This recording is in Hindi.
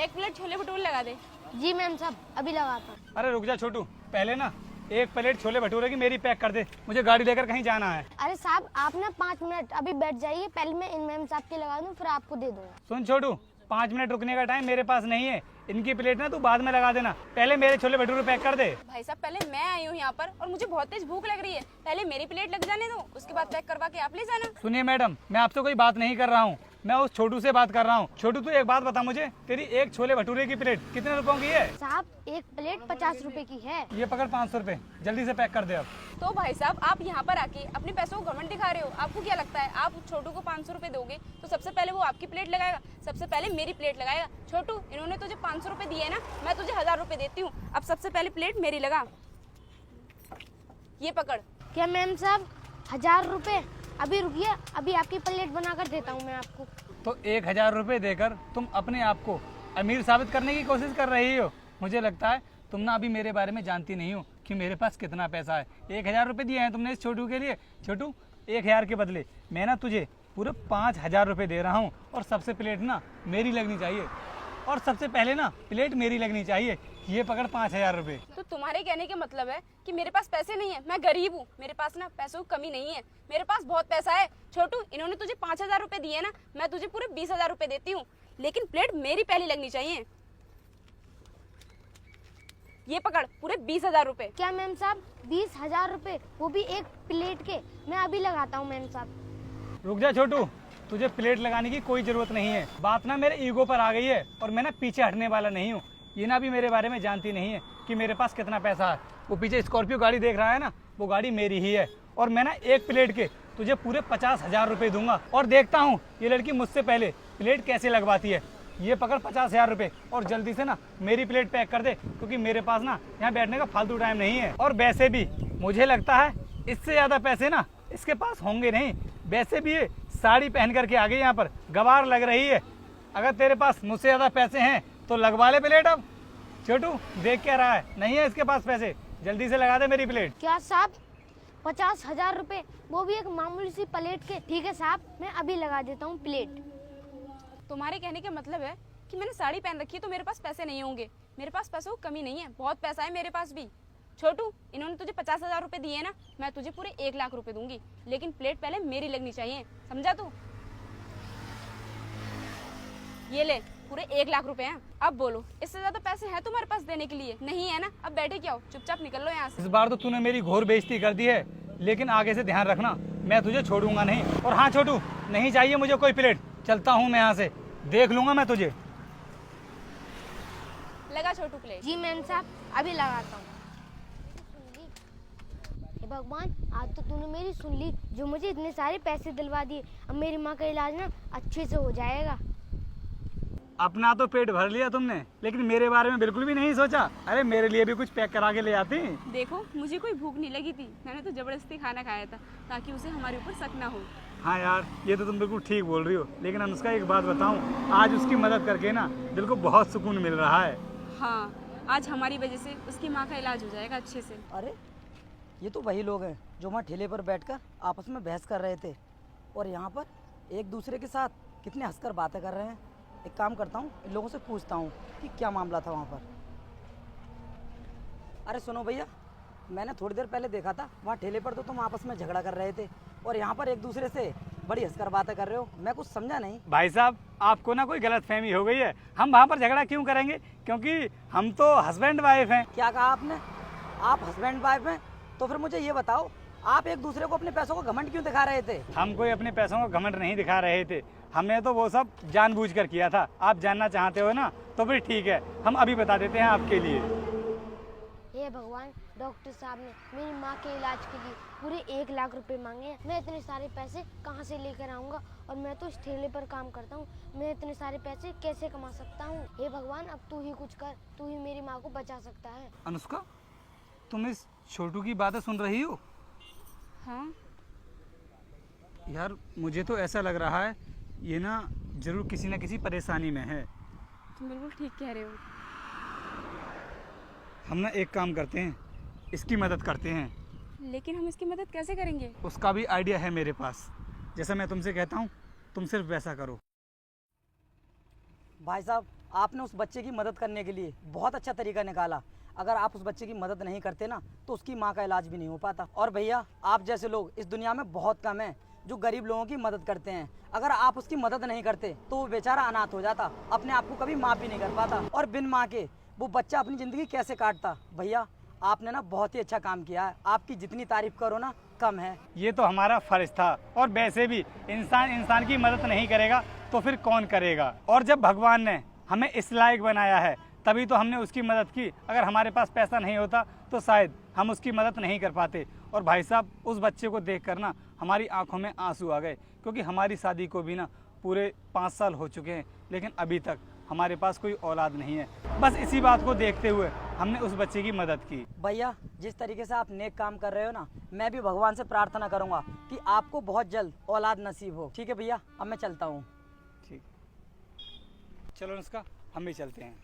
एक प्लेट छोले भटूरे लगा दे। जी मैम साहब, अभी लगाता हूँ। अरे रुक जा छोटू, पहले ना एक प्लेट छोले भटूरे की मेरी पैक कर दे, मुझे गाड़ी लेकर कहीं जाना है। अरे साहब आप ना 5 मिनट अभी बैठ जाइए, पहले मैं इन मैम साहब की लगा दूँ फिर आपको दे दूँगा। सुन छोटू, 5 मिनट रुकने का टाइम मेरे पास नहीं है, इनकी प्लेट ना तू बाद में लगा देना, पहले मेरे छोले भटूरे पैक कर दे। भाई साहब पहले मैं आई हूँ यहाँ पर और मुझे बहुत तेज भूख लग रही है, पहले मेरी प्लेट लग जाने दो, उसके बाद पैक करवा के आप ले जाना। सुनिए मैडम, मैं आपसे कोई बात नहीं कर रहा हूँ, मैं उस छोटू से बात कर रहा हूँ। छोटू तू एक बात बता मुझे, तेरी एक छोले भटूरे की प्लेट कितने रुपयों की है? साहब एक प्लेट 50 रुपए की है। ये पकड़ 500 रुपए, जल्दी से पैक कर दे अब। तो भाई साहब आप यहाँ पर आके अपने पैसों को घमंड दिखा रहे हो। आपको क्या लगता है आप छोटू को 500 रुपए दोगे तो सबसे पहले वो आपकी प्लेट लगाएगा, सबसे पहले मेरी प्लेट लगाएगा। छोटू इन्होंने तुझे 500 रुपए दिए ना, मैं तुझे 1000 रुपए देती हूँ, अब सबसे पहले प्लेट मेरी लगा। ये पकड़। क्या मैम साहब 1000 रुपए? अभी रुकिए, अभी आपकी प्लेट बना कर देता हूँ मैं आपको। तो 1000 रुपए देकर तुम अपने आप को अमीर साबित करने की कोशिश कर रही हो। मुझे लगता है तुम ना अभी मेरे बारे में जानती नहीं हो कि मेरे पास कितना पैसा है। 1000 रुपए दिए हैं तुमने इस छोटू के लिए। छोटू 1000 के बदले मैं ना तुझे पूरे 5000 रुपए दे रहा हूँ, और सबसे प्लेट ना मेरी लगनी चाहिए, और सबसे पहले ना प्लेट मेरी लगनी चाहिए। ये पकड़ 5000 रुपए। तो तुम्हारे कहने का मतलब है कि मेरे पास पैसे नहीं है, मैं गरीब हूँ, मेरे पास ना पैसों की कमी नहीं है, मेरे पास बहुत पैसा है। छोटू इन्होंने तुझे 5000 रुपए दिए ना, मैं तुझे पूरे 20,000 रुपए देती हूँ, लेकिन प्लेट मेरी पहली लगनी चाहिए। ये पकड़ पूरे 20,000 रुपए। क्या मैम साहब 20,000 रुपए, वो भी एक प्लेट के? मैं अभी लगाता हूँ मैम साहब। रुक जा छोटू, तुझे प्लेट लगाने की कोई जरूरत नहीं है। बात ना मेरे ईगो पर आ गई है, और मैं ना पीछे हटने वाला नहीं हूँ। ये ना भी मेरे बारे में जानती नहीं है कि मेरे पास कितना पैसा है। वो पीछे स्कॉर्पियो गाड़ी देख रहा है ना, वो गाड़ी मेरी ही है, और मैं ना एक प्लेट के तुझे पूरे 50,000 रुपए दूंगा, और देखता हूँ ये लड़की मुझसे पहले प्लेट कैसे लगवाती है। ये पकड़ 50,000 रुपए, और जल्दी से ना मेरी प्लेट पैक कर दे, क्योंकि मेरे पास ना यहाँ बैठने का फालतू टाइम नहीं है। और वैसे भी मुझे लगता है इससे ज़्यादा पैसे ना इसके पास होंगे नहीं। वैसे भी ये साड़ी पहन करके आ गई यहाँ पर, गवार लग रही है। अगर तेरे पास मुझसे ज़्यादा पैसे हैं तो लगवा ले प्लेट अब। छोटू देख क्या रहा है, नहीं है इसके पास पैसे, जल्दी से लगा दे मेरी प्लेट। क्या साहब 50,000 रुपए, वो भी एक मामूली सी प्लेट के? ठीक है साहब, मैं अभी लगा देता हूँ प्लेट। तुम्हारे कहने का मतलब है कि मैंने साड़ी पहन रखी है तो मेरे पास पैसे नहीं होंगे। मेरे पास पैसों की कमी नहीं है, बहुत पैसा है मेरे पास भी। छोटू इन्होंने तुझे 50,000 रुपए दिए ना, मैं तुझे पूरे 1 लाख रुपए दूंगी, लेकिन प्लेट पहले मेरी लगनी चाहिए, समझा तू? ये ले पूरे 1 लाख रुपए हैं। अब बोलो इससे ज्यादा पैसे हैं तुम्हारे पास देने के लिए? नहीं है ना, अब बैठे क्या हो, चुपचाप निकल लो यहाँ से। इस बार तो तूने मेरी घोर बेइज्जती कर दी है, लेकिन आगे से ध्यान रखना, मैं तुझे छोड़ूंगा नहीं। और हाँ छोटू, नहीं चाहिए मुझे कोई प्लेट, चलता हूँ मैं यहाँ से, देख लूंगा मैं तुझे। लगा छोटू प्लेट। जी मैम साहब अभी लगाता हूँ। हे भगवान, आज तो तूने मेरी सुन ली, जो मुझे इतने सारे पैसे दिलवा दिए। अब मेरी माँ का इलाज ना अच्छे से हो जाएगा। अपना तो पेट भर लिया तुमने, लेकिन मेरे बारे में बिल्कुल भी नहीं सोचा। अरे मेरे लिए भी कुछ पैक करा के ले आती। देखो मुझे कोई भूख नहीं लगी थी, मैंने तो जबरदस्ती खाना खाया था ताकि उसे हमारे ऊपर शक ना हो। हाँ यार, ये तो तुम बिल्कुल ठीक बोल रही हो, लेकिन अनुष्का एक बात बताऊं, आज उसकी मदद करके ना दिल को बहुत सुकून मिल रहा है। हाँ, आज हमारी वजह से उसकी माँ का इलाज हो जाएगा अच्छे से। अरे ये तो वही लोग हैं जो वहाँ ठेले पर बैठकर आपस में बहस कर रहे थे, और यहाँ पर एक दूसरे के साथ कितने हंसकर बातें कर रहे हैं। एक काम करता हूँ, इन लोगों से पूछता हूँ कि क्या मामला था वहाँ पर। अरे सुनो भैया, मैंने थोड़ी देर पहले देखा था वहाँ ठेले पर तो तुम आपस में झगड़ा कर रहे थे, और यहाँ पर एक दूसरे से बड़ी हंसकर बातें कर रहे हो। मैं कुछ समझा नहीं। भाई साहब, आपको ना कोई गलतफहमी हो गई है। हम वहाँ पर झगड़ा क्यों करेंगे, क्योंकि हम तो हस्बैंड वाइफ हैं। क्या कहा आपने? आप हस्बैंड वाइफ हैं? तो फिर मुझे ये बताओ, आप एक दूसरे को अपने पैसों को घमंड क्यों दिखा रहे थे? हम कोई अपने पैसों को घमंड नहीं दिखा रहे थे, हमने तो वो सब जानबूझकर किया था। आप जानना चाहते हो ना, तो फिर ठीक है, हम अभी बता देते हैं आपके लिए। हे भगवान, डॉक्टर साहब ने मेरी माँ के इलाज के लिए पूरे 1 लाख रुपए मांगे हैं। मैं इतने सारे पैसे कहाँ से लेकर आऊँगा, और मैं तो इस ठेले पर काम करता हूँ, मैं इतने सारे पैसे कैसे कमा सकता हूँ? हे भगवान, अब तू ही कुछ कर, तू ही मेरी माँ को बचा सकता है। अनुष्का, तुम इस छोटू की बातें सुन रही हो? हाँ यार मुझे तो ऐसा लग रहा है ये ना जरूर किसी न किसी परेशानी में है। तुम बिल्कुल ठीक कह रहे हो। हम ना एक काम करते हैं, इसकी मदद करते हैं। लेकिन हम इसकी मदद कैसे करेंगे? उसका भी आइडिया है मेरे पास। जैसा मैं तुमसे कहता हूँ तुम सिर्फ वैसा करो। भाई साहब, आपने उस बच्चे की मदद करने के लिए बहुत अच्छा तरीका निकाला। अगर आप उस बच्चे की मदद नहीं करते ना तो उसकी माँ का इलाज भी नहीं हो पाता। और भैया, आप जैसे लोग इस दुनिया में बहुत कम हैं जो गरीब लोगों की मदद करते हैं। अगर आप उसकी मदद नहीं करते तो वो बेचारा अनाथ हो जाता, अपने आप को कभी माफ़ भी नहीं कर पाता, और बिन माँ के वो बच्चा अपनी ज़िंदगी कैसे काटता। भैया, आपने ना बहुत ही अच्छा काम किया है। आपकी जितनी तारीफ करो ना कम है। ये तो हमारा फर्ज था, और वैसे भी इंसान की मदद नहीं करेगा तो फिर कौन करेगा। और जब भगवान ने हमें इस लायक बनाया है तभी तो हमने उसकी मदद की। अगर हमारे पास पैसा नहीं होता तो शायद हम उसकी मदद नहीं कर पाते। और भाई साहब, उस बच्चे को देख कर ना हमारी आंखों में आंसू आ गए, क्योंकि हमारी शादी को भी ना पूरे 5 साल हो चुके हैं, लेकिन अभी तक हमारे पास कोई औलाद नहीं है। बस इसी बात को देखते हुए हमने उस बच्चे की मदद की। भैया, जिस तरीके से आप नेक काम कर रहे हो ना, मैं भी भगवान से प्रार्थना करूंगा कि आपको बहुत जल्द औलाद नसीब हो। ठीक है भैया, अब मैं चलता हूँ। ठीक, चलो अनुष्का, हम भी चलते हैं।